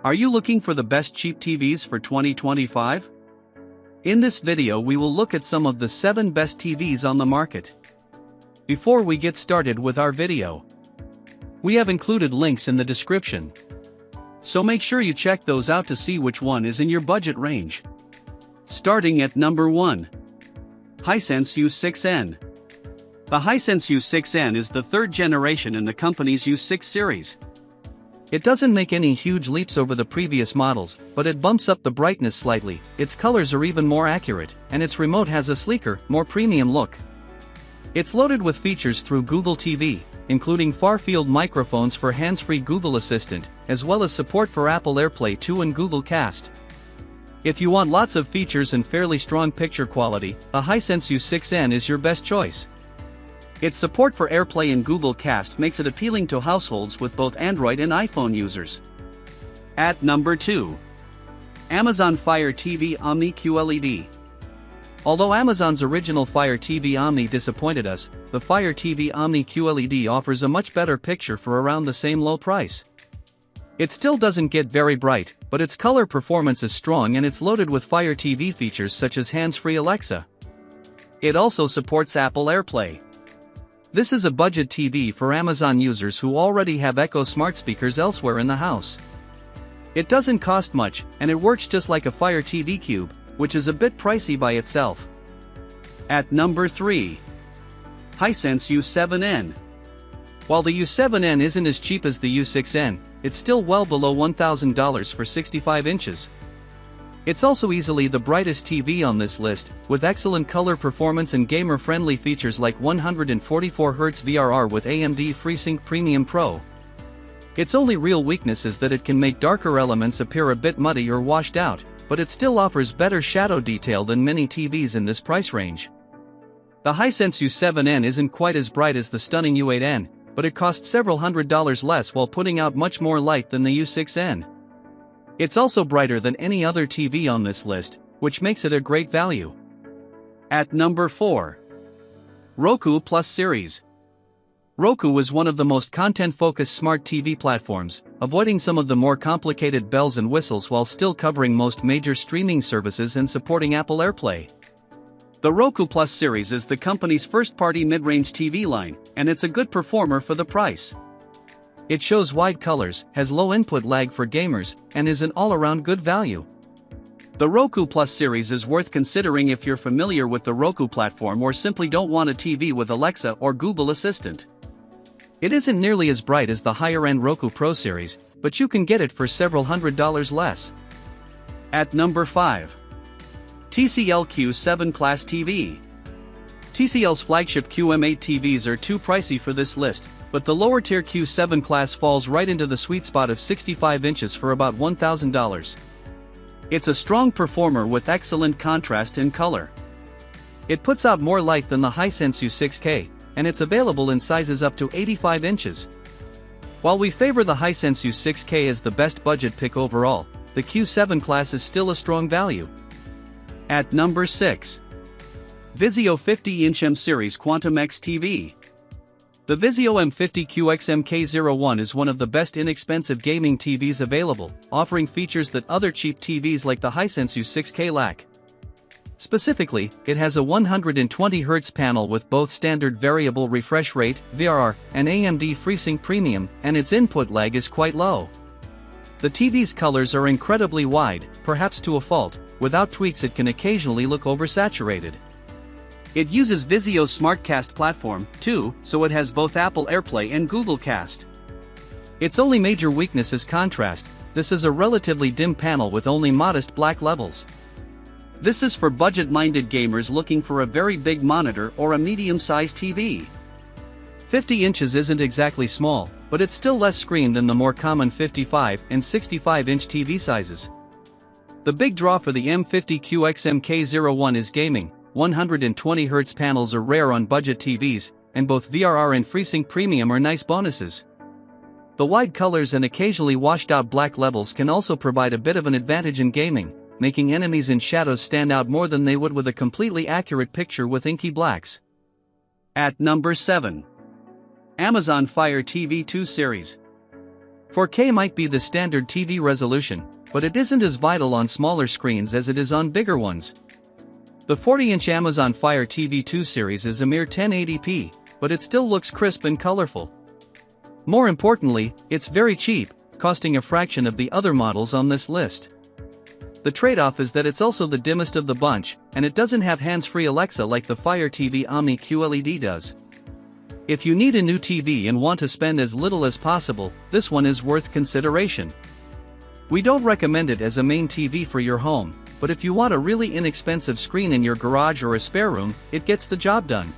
Are you looking for the best cheap TVs for 2025? In this video we will look at some of the 7 best TVs on the market. Before we get started with our video, we have included links in the description, so make sure you check those out to see which one is in your budget range. Starting at number 1. Hisense U6N. The Hisense U6N is the third generation in the company's U6 series. It doesn't make any huge leaps over the previous models, but it bumps up the brightness slightly, its colors are even more accurate, and its remote has a sleeker, more premium look. It's loaded with features through Google TV, including far-field microphones for hands-free Google Assistant, as well as support for Apple AirPlay 2 and Google Cast. If you want lots of features and fairly strong picture quality, a Hisense U6N is your best choice. Its support for AirPlay and Google Cast makes it appealing to households with both Android and iPhone users. At number 2. Amazon Fire TV Omni QLED. Although Amazon's original Fire TV Omni disappointed us, the Fire TV Omni QLED offers a much better picture for around the same low price. It still doesn't get very bright, but its color performance is strong and it's loaded with Fire TV features such as hands-free Alexa. It also supports Apple AirPlay. This is a budget TV for Amazon users who already have Echo smart speakers elsewhere in the house. It doesn't cost much, and it works just like a Fire TV Cube, which is a bit pricey by itself. At number 3. Hisense U7N. While the U7N isn't as cheap as the U6N, it's still well below $1,000 for 65 inches. It's also easily the brightest TV on this list, with excellent color performance and gamer-friendly features like 144Hz VRR with AMD FreeSync Premium Pro. Its only real weakness is that it can make darker elements appear a bit muddy or washed out, but it still offers better shadow detail than many TVs in this price range. The Hisense U7N isn't quite as bright as the stunning U8N, but it costs several $100s less while putting out much more light than the U6N. It's also brighter than any other TV on this list, which makes it a great value. At number 4. Roku Plus Series. Roku is one of the most content-focused smart TV platforms, avoiding some of the more complicated bells and whistles while still covering most major streaming services and supporting Apple AirPlay. The Roku Plus series is the company's first-party mid-range TV line, and it's a good performer for the price. It shows wide colors, has low input lag for gamers, and is an all-around good value. The Roku Plus series is worth considering if you're familiar with the Roku platform or simply don't want a TV with Alexa or Google Assistant. It isn't nearly as bright as the higher-end Roku Pro series, but you can get it for several $100s less. At number 5. TCL Q7 Class TV. TCL's flagship QM8 TVs are too pricey for this list, but the lower-tier Q7 class falls right into the sweet spot of 65 inches for about $1,000. It's a strong performer with excellent contrast and color. It puts out more light than the Hisense U6K, and it's available in sizes up to 85 inches. While we favor the Hisense U6K as the best budget pick overall, the Q7 class is still a strong value. At number 6. Vizio 50-inch M-Series Quantum X TV. The Vizio M50QX-MK01 is one of the best inexpensive gaming TVs available, offering features that other cheap TVs like the Hisense U6K lack. Specifically, it has a 120Hz panel with both standard variable refresh rate, VRR, and AMD FreeSync Premium, and its input lag is quite low. The TV's colors are incredibly wide, perhaps to a fault. Without tweaks it can occasionally look oversaturated. It uses Vizio's SmartCast platform, too, so it has both Apple AirPlay and Google Cast. Its only major weakness is contrast. This is a relatively dim panel with only modest black levels. This is for budget-minded gamers looking for a very big monitor or a medium-sized TV. 50 inches isn't exactly small, but it's still less screen than the more common 55 and 65-inch TV sizes. The big draw for the M50QX-MK01 is gaming. 120Hz panels are rare on budget TVs, and both VRR and FreeSync Premium are nice bonuses. The wide colors and occasionally washed-out black levels can also provide a bit of an advantage in gaming, making enemies in shadows stand out more than they would with a completely accurate picture with inky blacks. At number 7. Amazon Fire TV 2 Series. 4K might be the standard TV resolution, but it isn't as vital on smaller screens as it is on bigger ones. The 40-inch Amazon Fire TV 2 series is a mere 1080p, but it still looks crisp and colorful. More importantly, it's very cheap, costing a fraction of the other models on this list. The trade-off is that it's also the dimmest of the bunch, and it doesn't have hands-free Alexa like the Fire TV Omni QLED does. If you need a new TV and want to spend as little as possible, this one is worth consideration. We don't recommend it as a main TV for your home, but if you want a really inexpensive screen in your garage or a spare room, it gets the job done.